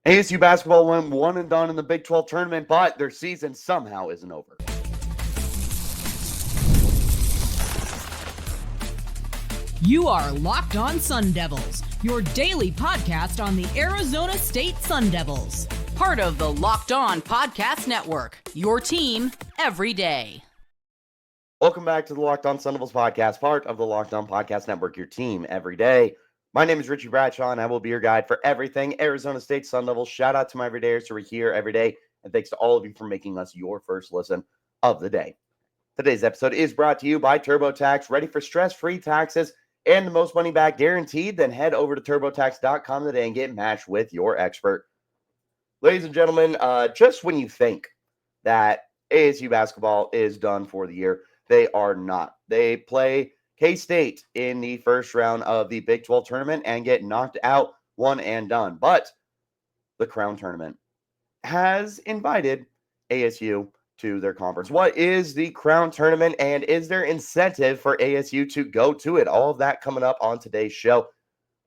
ASU basketball went one and done in the Big 12 tournament, but their season somehow isn't over. You are Locked On Sun Devils, your daily podcast on the Arizona State Sun Devils. Part of the Locked On Podcast Network, your team every day. Welcome back to the Locked On Sun Devils podcast, part of the Locked On Podcast Network, your team every day. My name is Richie Bradshaw, and I will be your guide for everything Arizona State Sun Devils. Shout out to my everydayers who are here every day, and thanks to all of you for making us your first listen of the day. Today's episode is brought to you by TurboTax. Ready for stress-free taxes and the most money back guaranteed? Then head over to turbotax.com today and get matched with your expert. Ladies and gentlemen, just when you think that ASU basketball is done for the year, they are not. They play K-State in the first round of the Big 12 tournament and get knocked out, one and done. But the Crown Tournament has invited ASU to their conference. What is the Crown Tournament, and is there incentive for ASU to go to it? All of that coming up on today's show.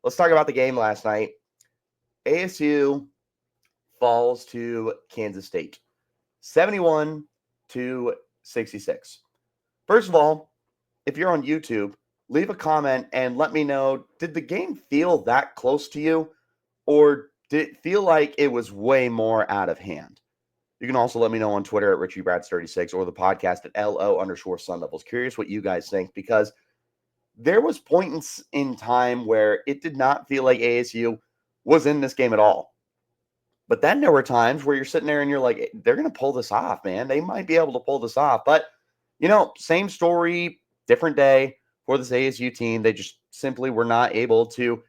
Let's talk about the game last night. ASU falls to Kansas State, 71-66. First of all, if you're on YouTube, leave a comment and let me know, did the game feel that close to you, or did it feel like it was way more out of hand? You can also let me know on Twitter at RichieBrads36 or the podcast at LO_Sun Devils. Curious what you guys think, because there was points in time where it did not feel like ASU was in this game at all. But then there were times where you're sitting there and you're like, they're going to pull this off, man. They might be able to pull this off. But, you know, same story, different day for this ASU team. They just simply were not able to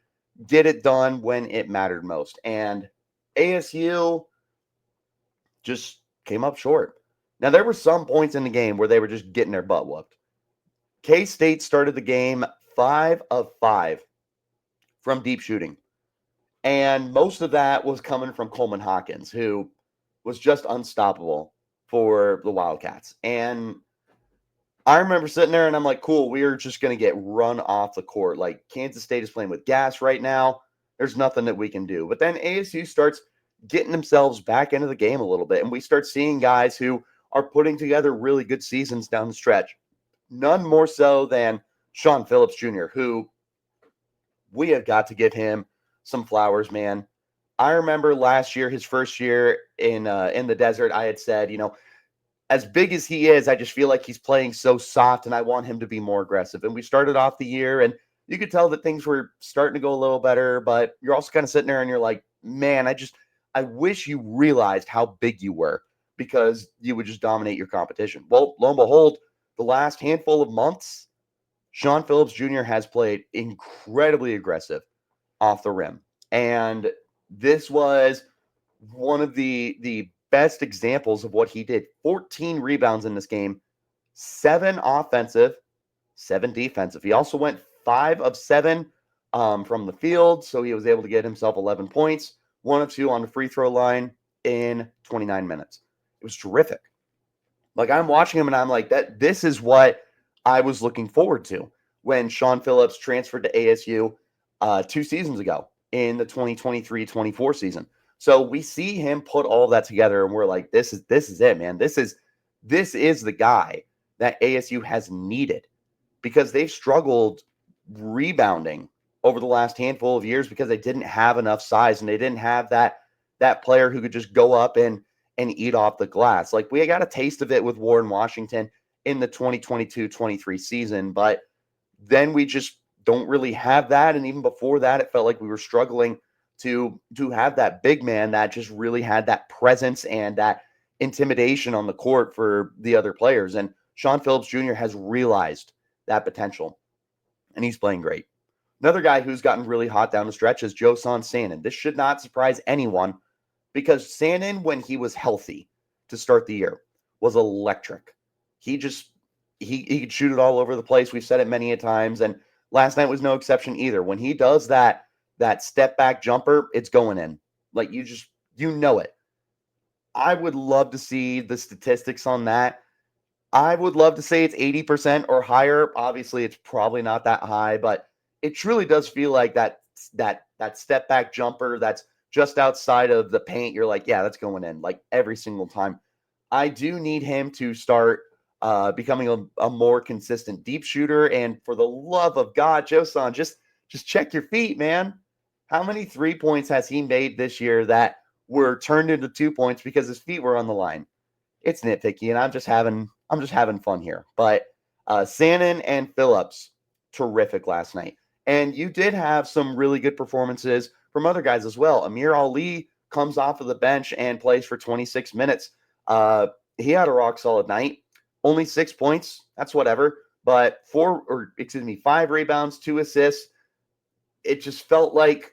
get it done when it mattered most. And ASU just came up short. Now, there were some points in the game where they were just getting their butt whooped. K-State started the game 5 of 5 from deep shooting. And most of that was coming from Coleman Hawkins, who was just unstoppable for the Wildcats. And I remember sitting there and I'm like, cool, we're just going to get run off the court. Like, Kansas State is playing with gas right now. There's nothing that we can do. But then ASU starts getting themselves back into the game a little bit. And we start seeing guys who are putting together really good seasons down the stretch. None more so than Shawn Phillips Jr., who we have got to give him some flowers, man. I remember last year, his first year in the desert, I had said, you know, as big as he is, I just feel like he's playing so soft, and I want him to be more aggressive. And we started off the year, and you could tell that things were starting to go a little better, but you're also kind of sitting there and you're like, man, I wish you realized how big you were, because you would just dominate your competition. Well, lo and behold, the last handful of months, Shawn Phillips Jr. has played incredibly aggressive off the rim. And this was one of the best examples of what he did. 14 rebounds in this game, 7 offensive, 7 defensive. He also went 5 of 7 from the field, so he was able to get himself 11 points, 1 of 2 on the free throw line in 29 minutes. It was terrific. Like, I'm watching him and I'm like, this is what I was looking forward to when Shawn Phillips transferred to ASU 2 seasons ago in the 2023-24 season. So we see him put all that together, and we're like, this is it, man. This is the guy that ASU has needed, because they've struggled rebounding over the last handful of years because they didn't have enough size, and they didn't have that player who could just go up and eat off the glass. Like, we got a taste of it with Warren Washington in the 2022-23 season, but then we just don't really have that. And even before that, it felt like we were struggling to have that big man that just really had that presence and that intimidation on the court for the other players. And Shawn Phillips Jr. has realized that potential, and he's playing great. Another guy who's gotten really hot down the stretch is Joson Sanon. This should not surprise anyone, because Sanon, when he was healthy to start the year, was electric. He could shoot it all over the place. We've said it many a times, and last night was no exception either. When he does that step back jumper, it's going in. Like, you know it. I would love to see the statistics on that. I would love to say it's 80% or higher. Obviously, it's probably not that high, but it truly does feel like that step back jumper that's just outside of the paint, you're like, yeah, that's going in like every single time. I do need him to start becoming a more consistent deep shooter. And for the love of God, Joson, just check your feet, man. How many 3 points has he made this year that were turned into 2 points because his feet were on the line? It's nitpicky, and I'm just having fun here. But Sanon and Phillips, terrific last night. And you did have some really good performances from other guys as well. Amir Ali comes off of the bench and plays for 26 minutes. He had a rock solid night. Only 6 points. That's whatever. But 5 rebounds, 2 assists. It just felt like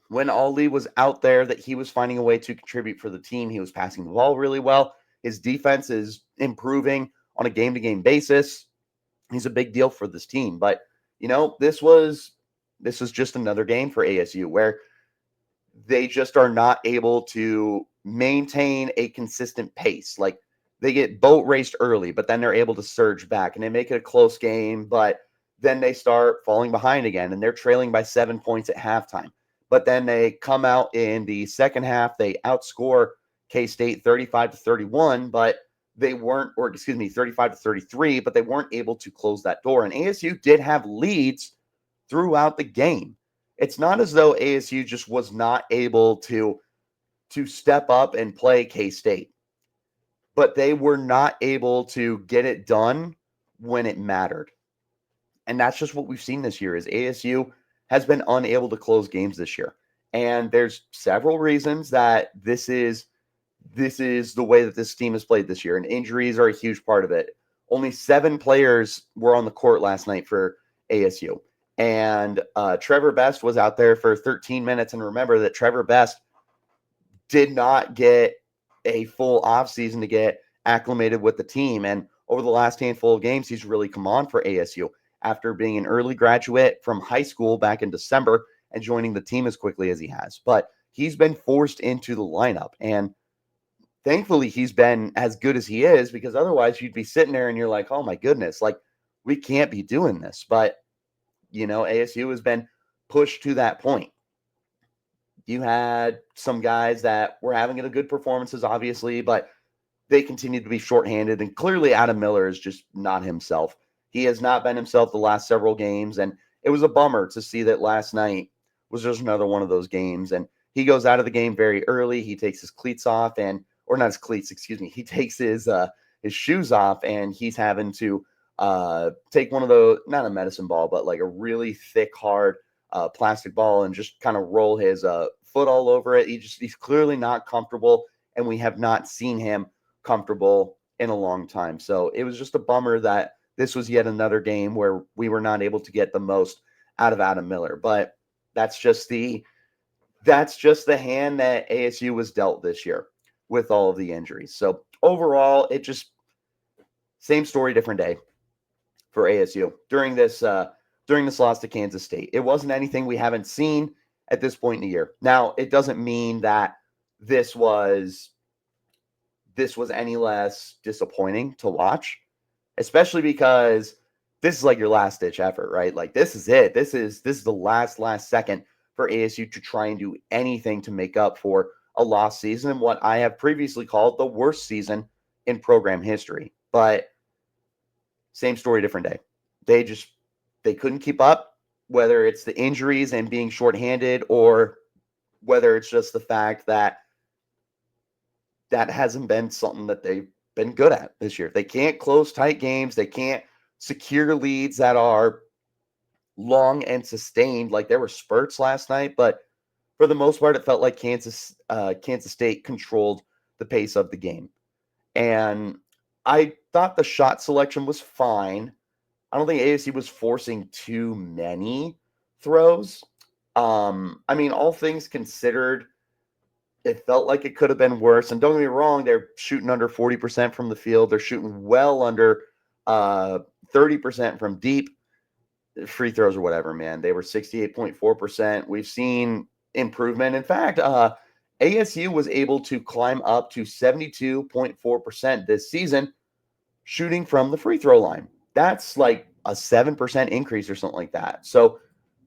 when Ali was out there that he was finding a way to contribute for the team. He was passing the ball really well. His defense is improving on a game-to-game basis. He's a big deal for this team. But, this was just another game for ASU where they just are not able to maintain a consistent pace. Like, they get boat raced early, but then they're able to surge back and they make it a close game, but then they start falling behind again and they're trailing by 7 points at halftime. But then they come out in the second half, they outscore K-State 35-31, but they weren't, 35-33, but they weren't able to close that door. And ASU did have leads throughout the game. It's not as though ASU just was not able to step up and play K-State, but they were not able to get it done when it mattered. And that's just what we've seen this year is ASU has been unable to close games this year. And there's several reasons that this is the way that this team has played this year, and injuries are a huge part of it. Only 7 players were on the court last night for ASU. And Trevor Best was out there for 13 minutes. And remember that Trevor Best did not get a full offseason to get acclimated with the team. And over the last handful of games, he's really come on for ASU after being an early graduate from high school back in December and joining the team as quickly as he has. But he's been forced into the lineup. And thankfully, he's been as good as he is, because otherwise you'd be sitting there and you're like, oh my goodness, like we can't be doing this. But, ASU has been pushed to that point. You had some guys that were having good performances, obviously, but they continue to be shorthanded. And clearly Adam Miller is just not himself. He has not been himself the last several games. And it was a bummer to see that last night was just another one of those games. And he goes out of the game very early. He takes his cleats off or not his cleats, excuse me. He takes his shoes off and he's having to take one of those, not a medicine ball, but like a really thick, hard plastic ball and just kind of roll his foot all over it. He's clearly not comfortable, and we have not seen him comfortable in a long time. So it was just a bummer that this was yet another game where we were not able to get the most out of Adam Miller. But that's just the hand that ASU was dealt this year with all of the injuries. So overall, it just same story, different day for ASU during this loss to Kansas State. It wasn't anything we haven't seen at this point in the year. Now, it doesn't mean that this was any less disappointing to watch, especially because this is like your last ditch effort, right? Like this is it. This is the last second for ASU to try and do anything to make up for a lost season and what I have previously called the worst season in program history. But same story, different day. They couldn't keep up, whether it's the injuries and being shorthanded or whether it's just the fact that hasn't been something that they've been good at this year. They can't close tight games. They can't secure leads that are long and sustained. Like there were spurts last night, but for the most part, it felt like Kansas State controlled the pace of the game. And I thought the shot selection was fine. I don't think ASU was forcing too many throws. I mean, all things considered, it felt like it could have been worse. And don't get me wrong, they're shooting under 40% from the field. They're shooting well under 30% from deep. Free throws or whatever, man. They were 68.4%. We've seen improvement. In fact, ASU was able to climb up to 72.4% this season shooting from the free throw line. That's like a 7% increase or something like that. So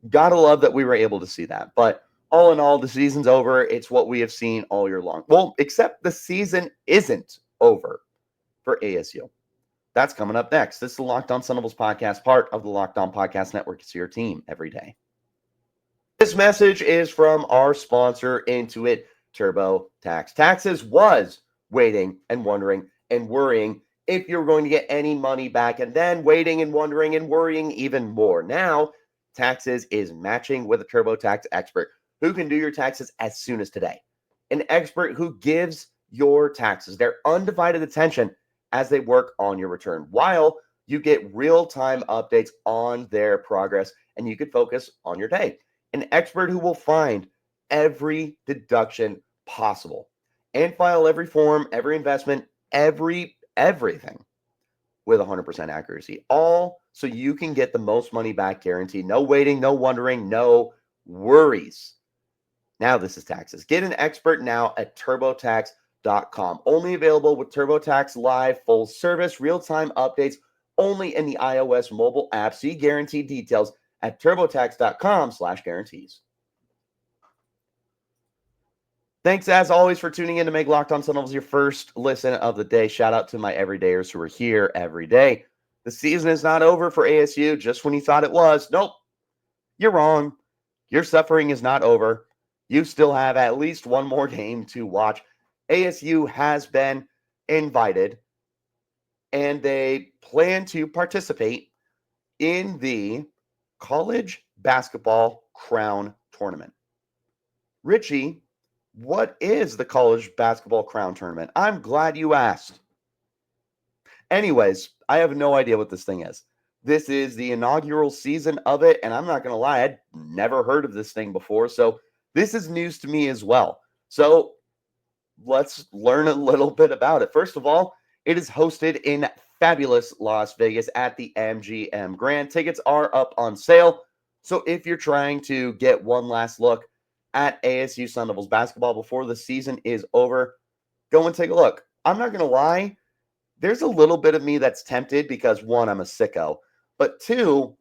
gotta love that we were able to see that. But All in all, the season's over. It's what we have seen all year long. Well, except the season isn't over for ASU. That's coming up next. This is the Locked On Sun Devils podcast, part of the Locked On Podcast Network. It's your team every day. This message is from our sponsor, Intuit TurboTax. Taxes was waiting and wondering and worrying if you're going to get any money back, and then waiting and wondering and worrying even more. Now, Taxes is matching with a TurboTax expert who can do your taxes as soon as today. An expert who gives your taxes their undivided attention as they work on your return, while you get real-time updates on their progress, and you can focus on your day. An expert who will find every deduction possible and file every form, every investment, everything with 100% accuracy. All so you can get the most money back guarantee. No waiting, no wondering, no worries. Now this is Taxes. Get an expert now at TurboTax.com. Only available with TurboTax Live, full service, real-time updates, only in the iOS mobile app. See guaranteed details at TurboTax.com/guarantees. Thanks, as always, for tuning in to make Locked On Sun Devils your first listen of the day. Shout out to my everydayers who are here every day. The season is not over for ASU just when you thought it was. Nope, you're wrong. Your suffering is not over. You still have at least one more game to watch. ASU has been invited, and they plan to participate in the College Basketball Crown Tournament. Richie, what is the College Basketball Crown Tournament? I'm glad you asked. Anyways, I have no idea what this thing is. This is the inaugural season of it, and I'm not going to lie, I'd never heard of this thing before, so this is news to me as well. So let's learn a little bit about it. First of all, it is hosted in fabulous Las Vegas at the MGM Grand. Tickets are up on sale, so if you're trying to get one last look at ASU Sun Devils basketball before the season is over, go and take a look. I'm not going to lie, there's a little bit of me that's tempted because, one, I'm a sicko, but two,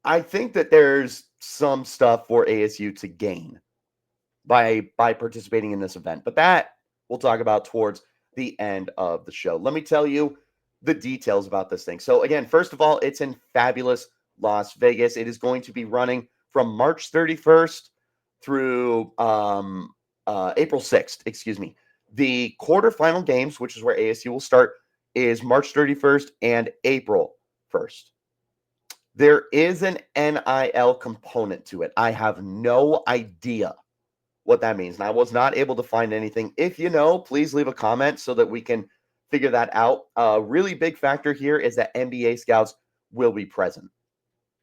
I think that there's some stuff for ASU to gain by participating in this event. But that we'll talk about towards the end of the show. Let me tell you the details about this thing. So again, first of all, it's in fabulous Las Vegas. It is going to be running from March 31st through April 6th, excuse me. The quarterfinal games, which is where ASU will start, is March 31st and April 1st. There is an NIL component to it. I have no idea what that means, and I was not able to find anything. If you know, please leave a comment so that we can figure that out. A really big factor here is that NBA scouts will be present.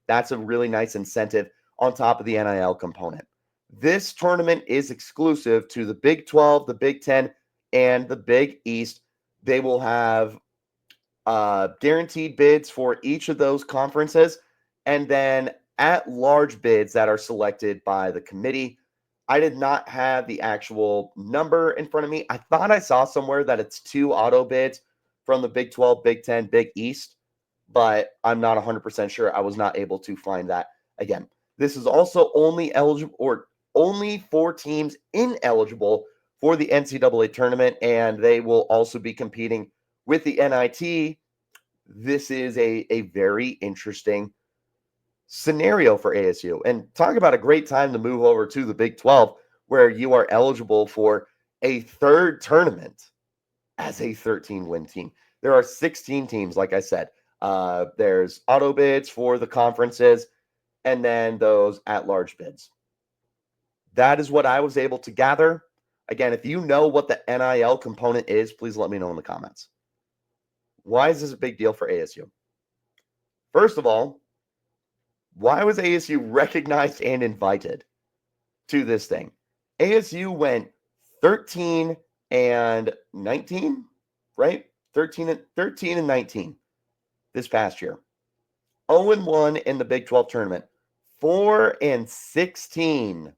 That's a really nice incentive on top of the NIL component. This tournament is exclusive to the Big 12, the Big 10, and the Big East. They will have guaranteed bids for each of those conferences, and then at-large bids that are selected by the committee. I did not have the actual number in front of me. I thought I saw somewhere that it's 2 auto bids from the Big 12, Big 10, Big East, but I'm not 100% sure. I was not able to find that. Again, this is also only eligible, or only for teams ineligible for the NCAA tournament, and they will also be competing with the NIT. This is a very interesting scenario for ASU. And talk about a great time to move over to the Big 12, where you are eligible for a third tournament as a 13-win team. There are 16 teams, like I said. There's auto bids for the conferences, and then those at-large bids. That is what I was able to gather. Again, if you know what the NIL component is, please let me know in the comments. Why is this a big deal for ASU? First of all, why was ASU recognized and invited to this thing? ASU went 13 and 19, right? 13 and 19 this past year. 0-1 in the Big 12 tournament. 4 and 16.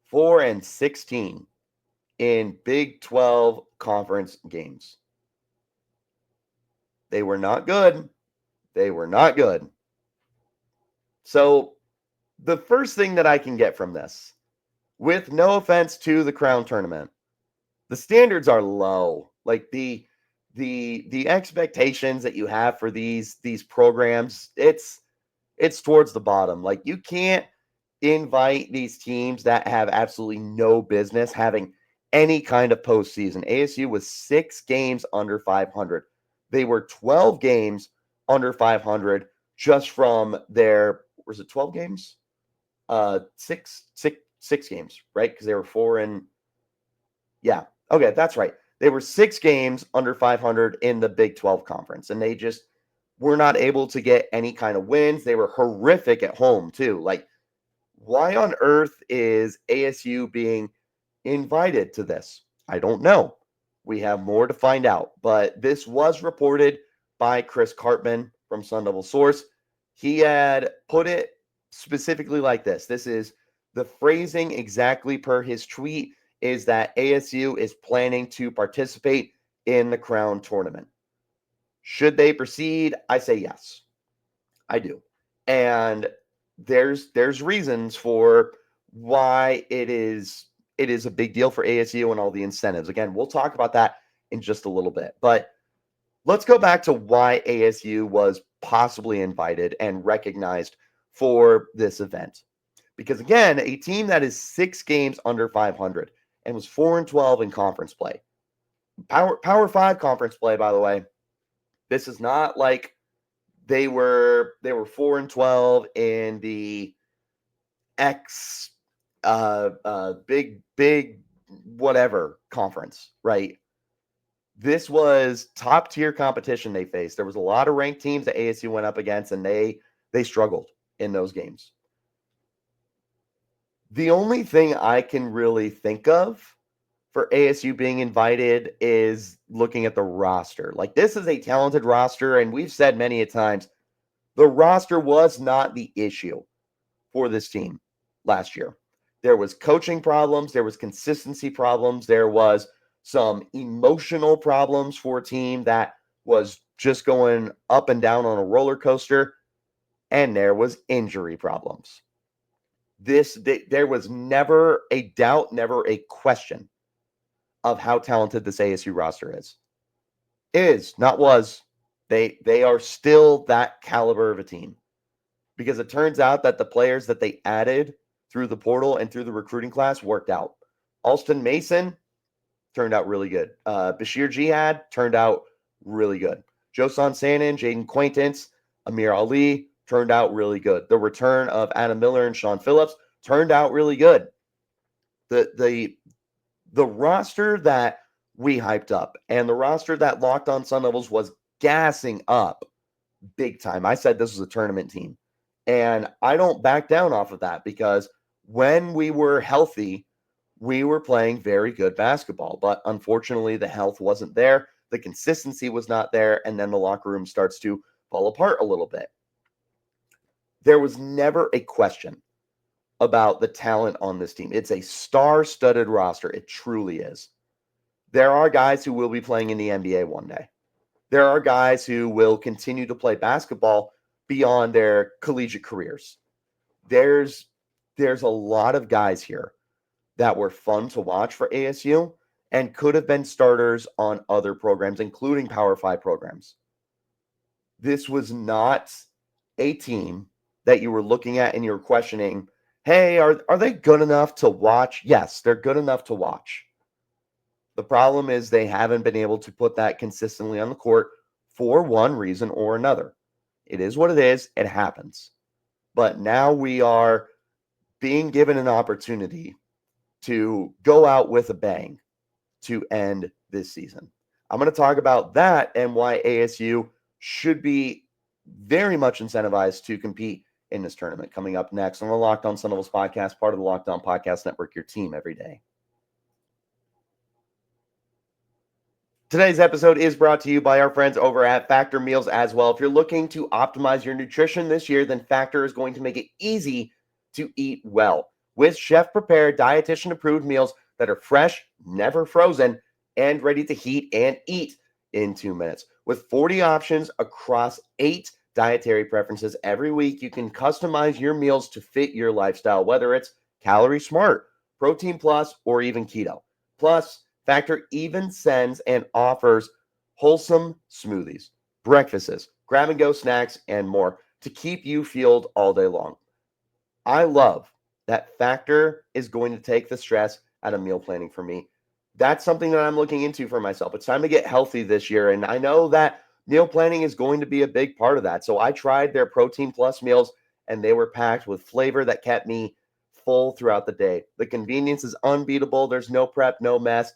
4 and 16 in Big 12 conference games. They were not good. They were not good. So the first thing that I can get from this, with no offense to the Crown Tournament, the standards are low. Like the expectations that you have for these programs, it's towards the bottom. Like, you can't invite these teams that have absolutely no business having any kind of postseason. ASU was 6 games under 500. They were 12 games under 500 just from their, was it 12 games? Six games, right? Because they were 4 and yeah. Okay, that's right. They were 6 games under 500 in the Big 12 conference, and they just were not able to get any kind of wins. They were horrific at home too. Like, why on earth is ASU being invited to this? I don't know. We have more to find out, but this was reported by Chris Cartman from Sun Devil Source. He had put it specifically like this. This is the phrasing exactly per his tweet, is that ASU is planning to participate in the Crown Tournament. Should they proceed? I say yes. I do. And there's reasons for why it is a big deal for ASU and all the incentives. Again, we'll talk about that in just a little bit. But let's go back to why ASU was possibly invited and recognized for this event. Because again, a team that is 6 games under 500 and was 4-12 in conference play. Power 5 conference play, by the way. This is not like they were 4-12 in the X big whatever conference, right? This was top tier competition they faced. There was a lot of ranked teams that ASU went up against, and they struggled in those games. The only thing I can really think of for ASU being invited is looking at the roster. Like, this is a talented roster, and we've said many a times, the roster was not the issue for this team last year. There was coaching problems, there was consistency problems, there was some emotional problems for a team that was just going up and down on a roller coaster, and there was injury problems. There was never a doubt, never a question of how talented this ASU roster is. Is, not was. They are still that caliber of a team. Because it turns out that the players that they added through the portal and through the recruiting class worked out. Alston Mason turned out really good. Basheer Jihad turned out really good. Joson Sanon, Jaden Quaintance, Amir Ali turned out really good. The return of Adam Miller and Shawn Phillips turned out really good. The roster that we hyped up and the roster that Locked On Sun Devils was gassing up big time. I said this was a tournament team. And I don't back down off of that, because when we were healthy, we were playing very good basketball. But unfortunately, the health wasn't there. The consistency was not there. And then the locker room starts to fall apart a little bit. There was never a question about the talent on this team. It's a star-studded roster. It truly is. There are guys who will be playing in the NBA one day. There are guys who will continue to play basketball beyond their collegiate careers. There's a lot of guys here that were fun to watch for ASU and could have been starters on other programs, including Power 5 programs. This was not a team that you were looking at and you were questioning, hey, are they good enough to watch? Yes, they're good enough to watch. The problem is they haven't been able to put that consistently on the court for one reason or another. It is what it is. It happens. But now we are being given an opportunity to go out with a bang to end this season. I'm going to talk about that and why ASU should be very much incentivized to compete in this tournament, coming up next on the Locked On Sun Devils podcast, part of the Locked On Podcast Network, your team every day. Today's episode is brought to you by our friends over at Factor Meals as well. If you're looking to optimize your nutrition this year, then Factor is going to make it easy to eat well. With chef-prepared, dietitian-approved meals that are fresh, never frozen, and ready to heat and eat in 2 minutes. With 40 options across 8 dietary preferences every week. You can customize your meals to fit your lifestyle, whether it's Calorie Smart, Protein Plus, or even Keto. Plus, Factor even sends and offers wholesome smoothies, breakfasts, grab-and-go snacks, and more to keep you fueled all day long. I love that Factor is going to take the stress out of meal planning for me. That's something that I'm looking into for myself. It's time to get healthy this year, and I know that meal planning is going to be a big part of that. So I tried their Protein Plus meals, and they were packed with flavor that kept me full throughout the day. The convenience is unbeatable. There's no prep, no mess,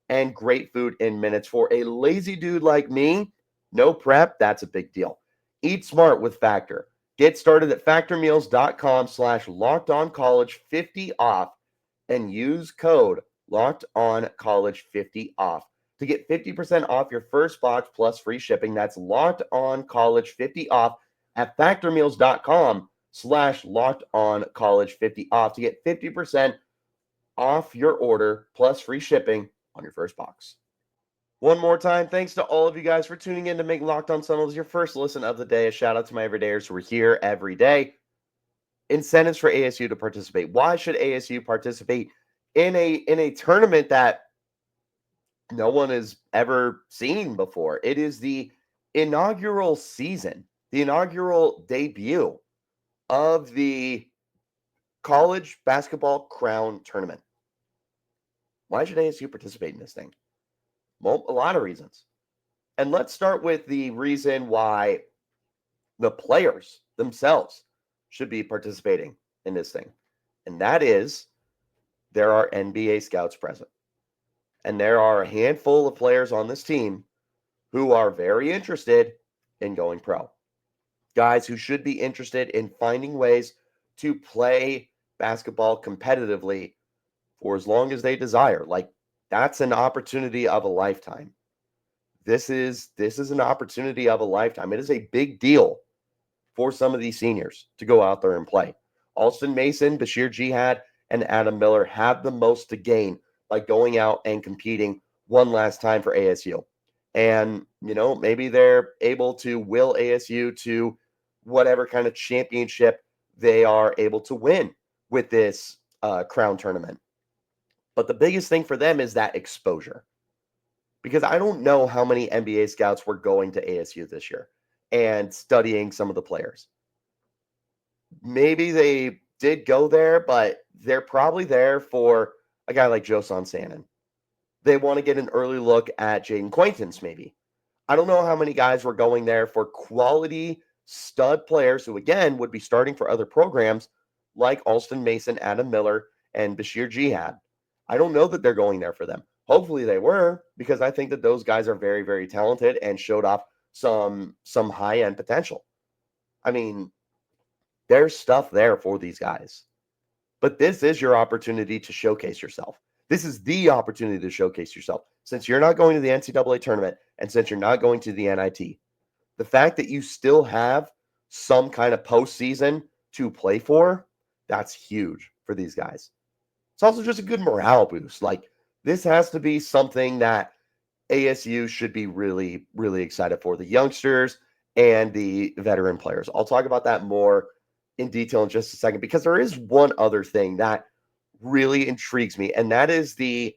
and great food in minutes. For a lazy dude like me, no prep, that's a big deal. Eat smart with Factor. Get started at factormeals.com/lockedoncollege50 off and use code LOCKEDONCollege50 off to get 50% off your first box plus free shipping. That's LOCKEDONCollege50 off at factormeals.com/lockedoncollege50 off to get 50% off your order plus free shipping on your first box. One more time, thanks to all of you guys for tuning in to make Locked On Sun Devils your first listen of the day. A shout out to my everydayers who are here every day. Incentives for ASU to participate. Why should ASU participate in a tournament that no one has ever seen before? It is the inaugural season, the inaugural debut of the college basketball crown tournament. Why should ASU participate in this thing? Well, a lot of reasons. And let's start with the reason why the players themselves should be participating in this thing. And that is there are NBA scouts present. And there are a handful of players on this team who are very interested in going pro. Guys who should be interested in finding ways to play basketball competitively for as long as they desire. Like, that's an opportunity of a lifetime. This is an opportunity of a lifetime. It is a big deal for some of these seniors to go out there and play. Alston Mason, Basheer Jihad, and Adam Miller have the most to gain by going out and competing one last time for ASU. And, maybe they're able to will ASU to whatever kind of championship they are able to win with this crown tournament. But the biggest thing for them is that exposure. Because I don't know how many NBA scouts were going to ASU this year and studying some of the players. Maybe they did go there, but they're probably there for a guy like Joson Sanon. They want to get an early look at Jaden Quaintance, maybe. I don't know how many guys were going there for quality stud players who, again, would be starting for other programs like Alston Mason, Adam Miller, and Basheer Jihad. I don't know that they're going there for them. Hopefully they were, because I think that those guys are very, very talented and showed off some high-end potential. I mean, there's stuff there for these guys. But this is your opportunity to showcase yourself. This is the opportunity to showcase yourself. Since you're not going to the NCAA tournament and since you're not going to the NIT, the fact that you still have some kind of postseason to play for, that's huge for these guys. It's also just a good morale boost. Like, this has to be something that ASU should be really, really excited for. The youngsters and the veteran players. I'll talk about that more in detail in just a second, because there is one other thing that really intrigues me, and that is the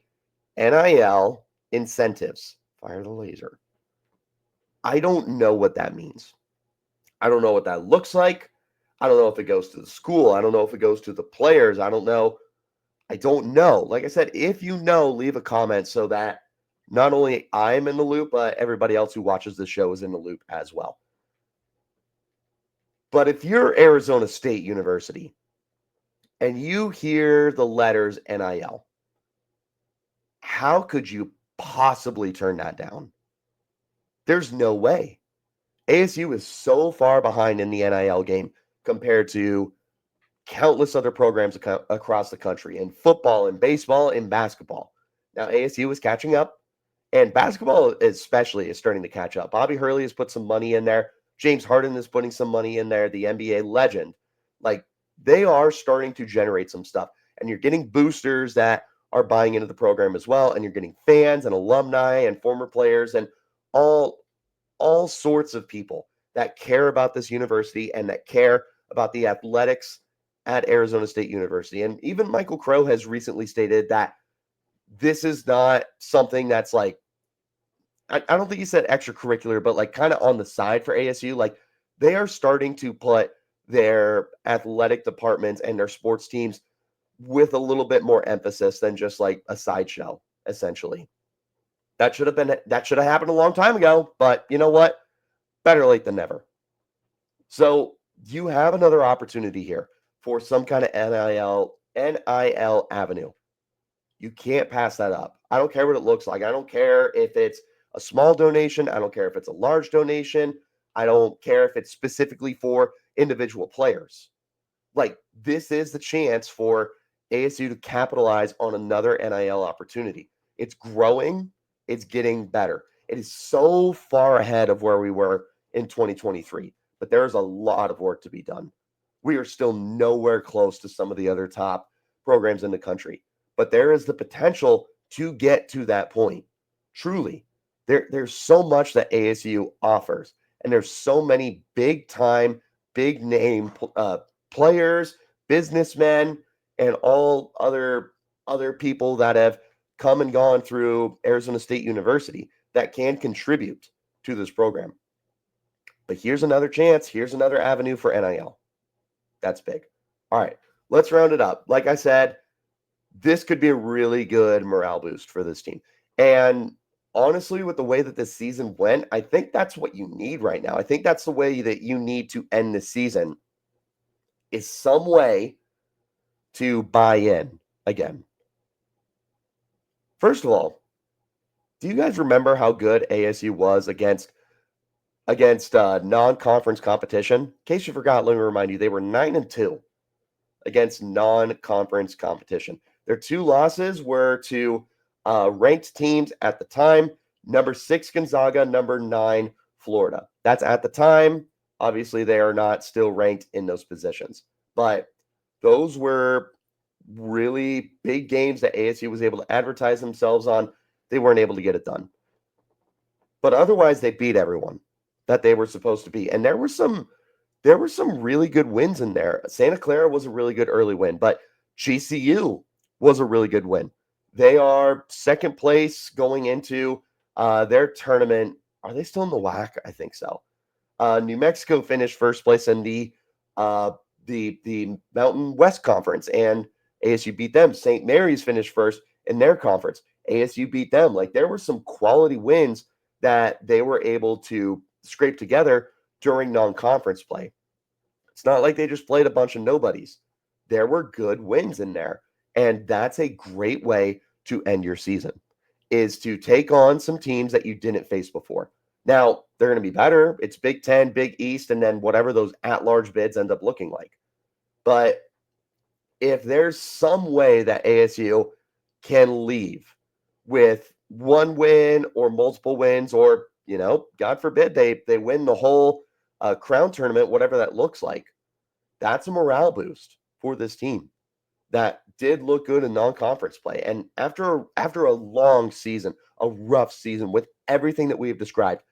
NIL incentives. Fire the laser. I don't know what that means. I don't know what that looks like. I don't know if it goes to the school. I don't know if it goes to the players. I don't know. Like I said, if you know, leave a comment so that not only I'm in the loop, but everybody else who watches the show is in the loop as well. But if you're Arizona State University and you hear the letters NIL, how could you possibly turn that down? There's no way. ASU is so far behind in the NIL game compared to countless other programs across the country in football and baseball and basketball. Now, ASU is catching up, and basketball especially is starting to catch up. Bobby Hurley has put some money in there. James Harden is putting some money in there, the NBA legend. Like, they are starting to generate some stuff, and you're getting boosters that are buying into the program as well, and you're getting fans and alumni and former players and all sorts of people that care about this university and that care about the athletics at Arizona State University. And even Michael Crow has recently stated that this is not something that's like, I don't think he said extracurricular, but like kind of on the side for ASU. Like they are starting to put their athletic departments and their sports teams with a little bit more emphasis than just like a sideshow, essentially. That should have happened a long time ago, but you know what? Better late than never. So you have another opportunity here for some kind of NIL avenue. You can't pass that up. I don't care what it looks like. I don't care if it's a small donation. I don't care if it's a large donation. I don't care if it's specifically for individual players. Like, this is the chance for ASU to capitalize on another NIL opportunity. It's growing. It's getting better. It is so far ahead of where we were in 2023, but there's a lot of work to be done. We are still nowhere close to some of the other top programs in the country, but there is the potential to get to that point. Truly, there's so much that ASU offers, and there's so many big time, big name players, businessmen, and all other people that have come and gone through Arizona State University that can contribute to this program. But here's another chance. Here's another avenue for NIL. That's big. All right, let's round it up. Like I said, this could be a really good morale boost for this team. And honestly, with the way that this season went, I think that's what you need right now. I think that's the way that you need to end the season, is some way to buy in again. First of all, do you guys remember how good ASU was against non-conference competition? In case you forgot, let me remind you, they were 9-2 against non-conference competition. Their two losses were to ranked teams at the time, number 6 Gonzaga, number 9 Florida. That's at the time. Obviously, they are not still ranked in those positions. But those were really big games that ASU was able to advertise themselves on. They weren't able to get it done. But otherwise, they beat everyone that they were supposed to be. And there were some really good wins in there. Santa Clara was a really good early win, but GCU was a really good win. They are second place going into their tournament. Are they still in the WAC? I think so. New Mexico finished first place in the Mountain West Conference, and ASU beat them. St. Mary's finished first in their conference. ASU beat them. Like, there were some quality wins that they were able to scrape together during non-conference play. It's not like they just played a bunch of nobodies. There were good wins in there. And that's a great way to end your season, is to take on some teams that you didn't face before. Now, they're going to be better. It's Big Ten, Big East, and then whatever those at-large bids end up looking like. But if there's some way that ASU can leave with one win or multiple wins, or, you know, God forbid they win the whole crown tournament, whatever that looks like, that's a morale boost for this team that did look good in non-conference play. And after a long season, a rough season with everything that we have described,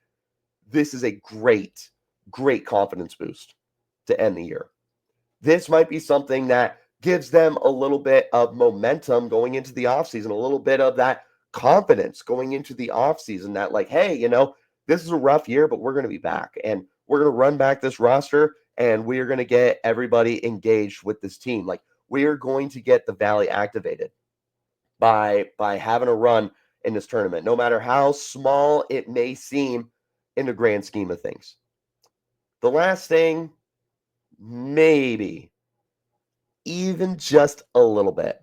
this is a great, great confidence boost to end the year. This might be something that gives them a little bit of momentum going into the offseason, a little bit of that confidence going into the offseason that, like, hey, you know, this is a rough year, but we're going to be back, and we're going to run back this roster, and we are going to get everybody engaged with this team. Like, we are going to get the Valley activated by having a run in this tournament, no matter how small it may seem in the grand scheme of things. The last thing, maybe, even just a little bit,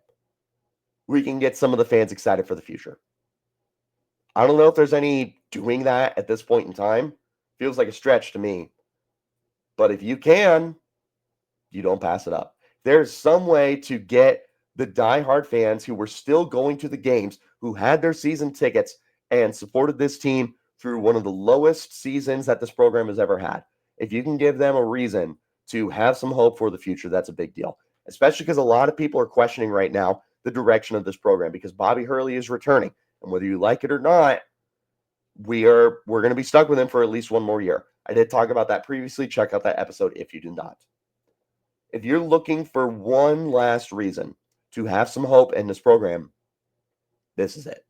we can get some of the fans excited for the future. I don't know if there's any doing that at this point in time. Feels like a stretch to me. But if you can, you don't pass it up. There's some way to get the diehard fans who were still going to the games, who had their season tickets and supported this team through one of the lowest seasons that this program has ever had. If you can give them a reason to have some hope for the future, that's a big deal. Especially because a lot of people are questioning right now the direction of this program, because Bobby Hurley is returning. And whether you like it or not, we're going to be stuck with him for at least one more year. I did talk about that previously. Check out that episode if you do not. If you're looking for one last reason to have some hope in this program, this is it.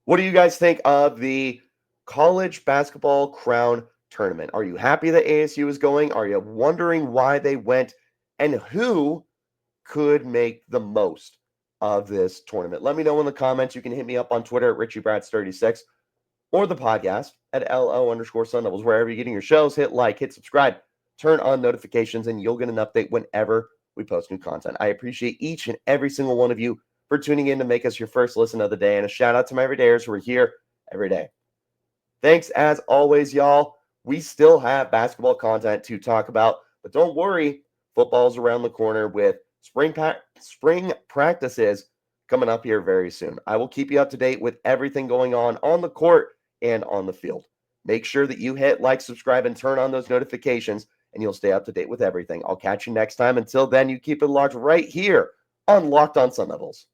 What do you guys think of the college basketball crown tournament? Are you happy that ASU is going? Are you wondering why they went? And who could make the most of this tournament? Let me know in the comments. You can hit me up on Twitter at RichieBrads36 or the podcast at LO_Sun Devils. Wherever you're getting your shows, hit like, hit subscribe, turn on notifications, and you'll get an update whenever we post new content. I appreciate each and every single one of you for tuning in to make us your first listen of the day. And a shout out to my everydayers who are here every day. Thanks as always, y'all. We still have basketball content to talk about, but don't worry, football's around the corner with spring practices coming up here very soon. I will keep you up to date with everything going on the court and on the field. Make sure that you hit like, subscribe, and turn on those notifications, and you'll stay up to date with everything. I'll catch you next time. Until then, you keep it locked right here on Locked On Sun Devils.